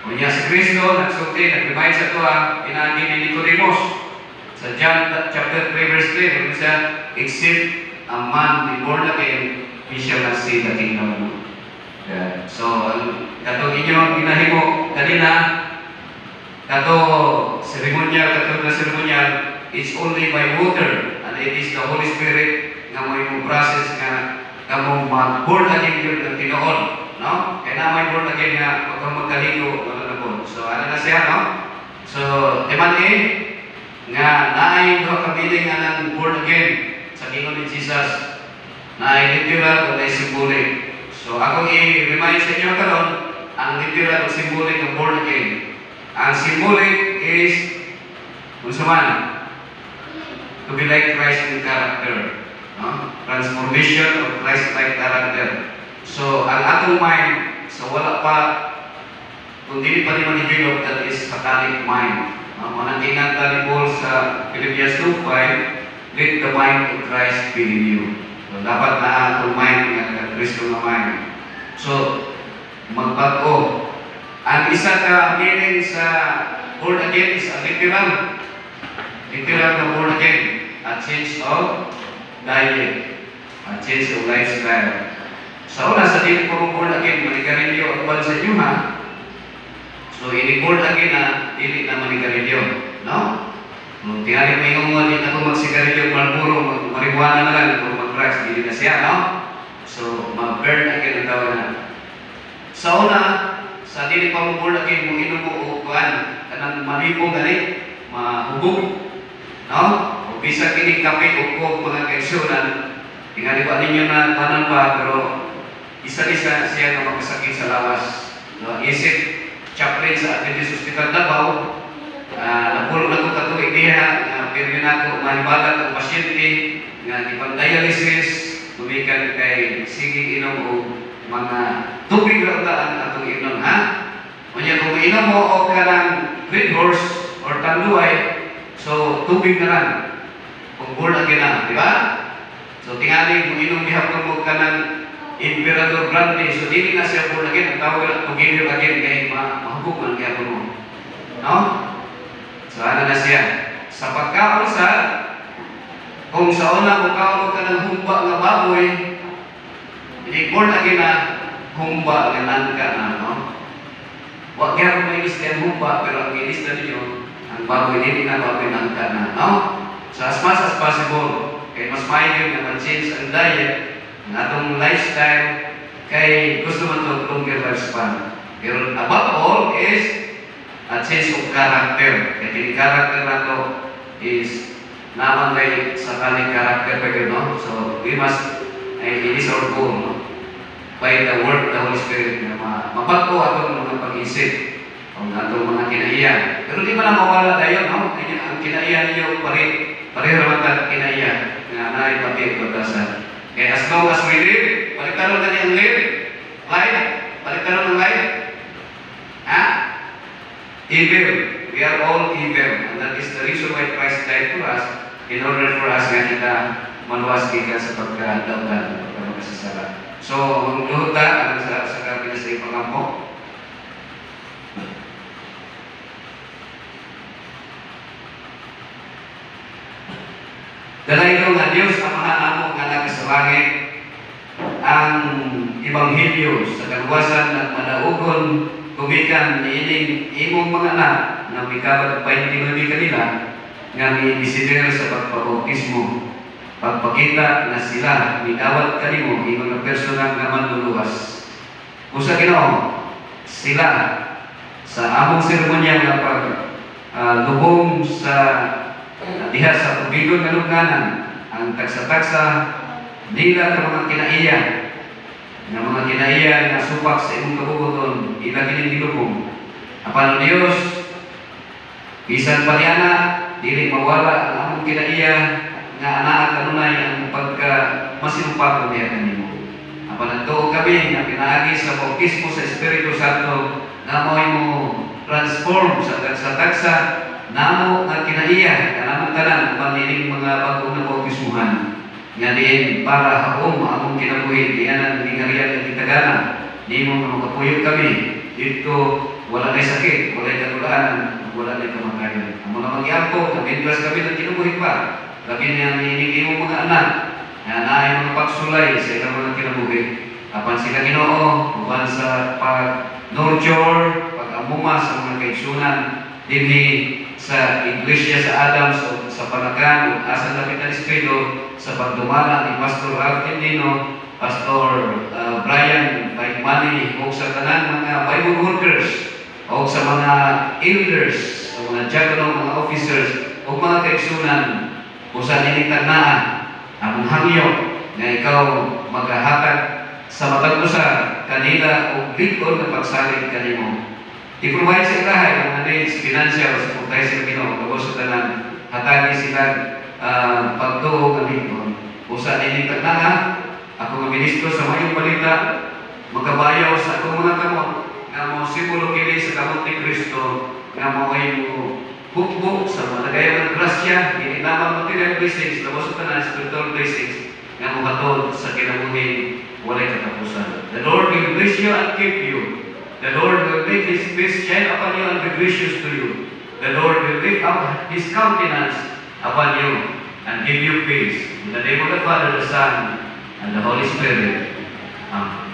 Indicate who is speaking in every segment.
Speaker 1: Unya si Kristo nagsulti nag-remind sa tuwa pinagi ni Nicodemus sa John chapter 3 verse 3 kung siya except a man be born again he shall not see the kingdom of God. Yeah. So katong inyong ginahimo kanina kato seremonyal it's only by water and it is the Holy Spirit nga mo process nga kamo mag-born again yun ng Pinoon, no? Kaya na may born again nga pagka magkaligo wala na po. So ano na siya, no? So temani nga naay do kabiling nga ng born again sa gingon ni Jesus naay literal o naay symbolic. So ako i-remind sa inyo karon ang literal o symbolic ng born again. Ang symbolic is unsaman to be like Christ in character, no? Transformation of Christ-like character. So ang atong mind so wala pa kung dili pa ni ma-develop that is Catholic mind. Manang kinanta ni Paul sa Philippians 2:5, let the mind of Christ be in you. So dapat na atong mind nga Kristo nga mind. So magbago. Ang isa ka meaning sa born again is a literal na born again, a change of diet, a change of lifestyle. Sa una sa dili ko born again, manigarilyo ang sa inyo ha. So ini born again na dili na manigarilyo, no? Kung tingali may ngumon din ako magsigarilyo, Marlboro, marijuana na lang, kung mag-drugs, dili na siya, no? So mag-burn again ang tawag na. Sa una, sa dili pa mo born again, mong inom mo o kuan, kanang malipong gani, mahubog, no? O bisa kini kape o mga kaisyonan, tingali ba ninyo na tanan pa, pero isa-isa siya na magkasakit sa lawas. No? Isip, chaplain sa Adventist Hospital Davao, napulo na ko katuig diha, pirmi na ko mahibagat ang pasyente, nga ipang-dialysis, bumikan kay sige inom o mga tubig lang ang atong inom, ha? Kanya kung inom mo o ka ng Red Horse or Tanduay, so tubig na lang. Kung born again na, di ba? So tingali kung inom bihapon mo ka ng Emperador Grande, so dili na siya born again, ang tawag lang together again, kaya mahubog man kaya mo. No? So ano na siya? Sa pagkaon sa, kung sa una mo kaon ka ng humba nga baboy, hindi born again na humba nga nangka na, no? Huwag kaya may lista yung humba, pero ang ilista ninyo, ang baboy hindi na baboy nangka na, no? So as much as possible, kaya mas maayos na mag-change ang diet, ang atong lifestyle, kay gusto man ito longer lifespan. Pero above all is a change of character. Kaya yung character na ito is naman kay sa kaling character pa yun, no? So we must, it is our goal, no? By the word of the Holy Spirit na mabago atong mga pag-isip o atong mga kinaiyan. Pero di man na mawala tayo, no? Ang kinaiyan niyo pare-raman ka kinaiyan na naipapit o batasan. Okay, as long as we live, baliktaro na niyang live, baliktaro ng life. Ha? Evil. We are all evil. And that is the reason why Christ died for us, in order for us nga kita maluwas kita sa pagkadaugan, pagkakasasala. So, ang luhod ta, ang sa kabinas na ipangampo. Dahil ito nga Diyos, ang mga amo nga nakasalangit, ang Ebanghelyo sa kaluwasan at madaugon, kumikan niining imong mga anak na may kabat 29 kanila nga may desider sa pagpabautismo. Pagpakita na sila mitawat kanimo imong personal nga manluluwas. Usa Ginoo, sila sa among seremonya nga pag lubong sa diha sa tubigon nga lugnanan, ang tagsa-tagsa nila ka mga kinaiya nga mga kinaiya nga supak sa imong kabubuton ila kining gilubong. Apan Dios, bisan pa niana dili mawala ang among kinaiya nga anaa kanunay ang pagka masinumpagon niya kanimo. Apan adto kami nga pinaagi sa bautismo sa Espiritu Santo na mo transform sa tagsa-tagsa namo nga kinaiya kanamo tanan panining mga bago na bautismuhan nga diin para haom among kinabuhi diyan ang gingharian ng kitaganan nimo nga makapuyo kami dito wala na sakit, wala na katulaanan, wala na kamatayan. Ang mga magyampo, nabindras kami ng kinubuhin pa. Labi niya niningi mo mga anak, na naay mga pagsulay sa ilang mga kinabuhi. Apan sila Ginoo, uban sa pag-nurture, pag-amuma sa mga kaigsunan, dinhi sa Iglesia sa Adams o sa Panagan o asa lapit ng Espiritu sa pagdumala ni Pastor Argentino, Pastor Brian Baigmani o sa tanan mga Bible workers o sa mga elders, sa mga diaconal, mga officers o mga kaigsunan o sa nilitagnaan ang hangyo na ikaw maghahatag sa matag usa kanila o bigol na pagsalig kanimo. I-provide sa ilahay ang needs, financial, supportay sa Ginoo, o sa tanan, hatagi sila pagtuo ng Ginoo. O sa nilitagnaan, ako nga ministro sa mayong balita, magkabayaw sa akong mga kamot, nga mo simbolo kini sa kamot ni Kristo, nga mo ay mo hukbo sa mga nagayang ng grasya, hindi lamang material blessings, tapos sa tanan, spiritual blessings, nga mo katod sa kinabuhin, walay katapusan. The Lord will bless you and keep you. The Lord will make His face shine upon you and be gracious to you. The Lord will lift up His countenance upon you and give you peace. In the name of the Father, the Son, and the Holy Spirit. Amen.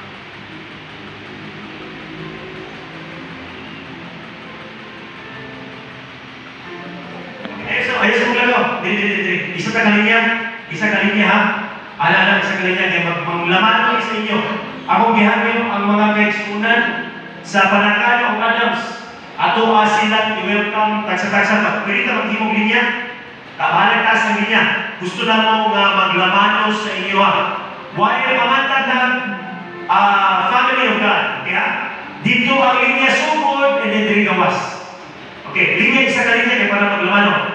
Speaker 2: Ayos mo lang ako. Dili. Isa ka kalinya ha. Alala, isa kalinya. Kaya maglaman sa inyo. Ako gihanyo ang mga kaigsunan sa Panagan o Adams. Ato sila i-welcome tagsa-tagsa. Pwede ka maghimog linya. Kabalag ka sa linya. Gusto na mo maglamanos sa inyo ha. While pamantag ng family of God. Kaya dito ang linya sugod and then diri gawas. Okay, linya isa ka linya kaya para maglamano.